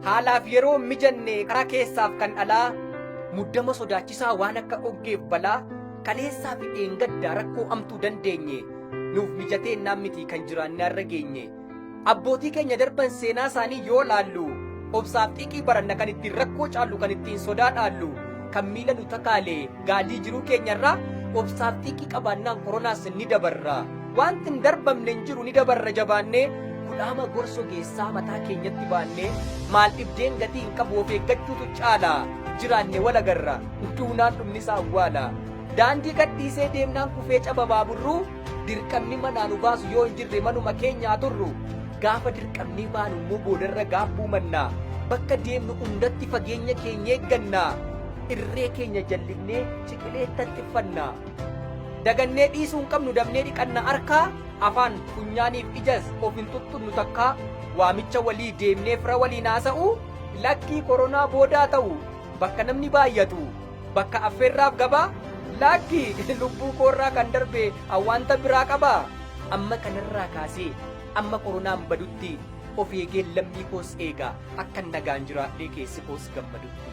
haalaaf yeroo mijanne karaa keessaaf kan alaa muddama sodaachisaa waan akka oggeef balaa kaleessaa fi dheengaddaa rakkoo amtuu dandeenye nuuf mijateennaan miti kan jiraanne har'a geenye abbootii keenya darban seenaa isaanii yoo laallu obsaaf xiiqii baranna kan ittiin rakkoo caallu kan ittiin sodaa dhaallu kan miila nu takaale gaalii jiruu keenyarraa obsaaf xiiqii qabaannaan koronaas ni dabarra wanti hin darbamne hin jiru ni dabarra jabaannee kudhaama gorso geessaa mataa keenyatti baannee maal dhibdeen gatii hin qabu of eeggachuutu caala jiraanne walagarra duunaan dhumnisaa awwaala daandii gadhiisee deemnaan kufee caba baaburruu dirqamni manaa nu baasu yoo hin jirre manuma keenyaa turru gaafa dirqamni baanu immoo boodarra gaabbuu mannaa bakka deemnu hundatti fageenya keenya eeggannaa irree keenya jallinnee ciqileettatti uffannaa dagannee dhiisuu hin qabnu dabnee dhiqanna harkaa afaan funyaaniif ijas of hin tuttunnu takkaa waamicha walii deemnee fira waliin haasa'u lakkii koronaa boodaa ta'u bakka namni baay'atu bakka affeerraaf gabaa lakkii lubbuu koorraa kan darbe awwaanta biraa qabaa amma kanarraa kaasee amma koronaan badutti of eegeen lammii koos eegaa akka nagaan jiraadhee keessi koos gammadutti.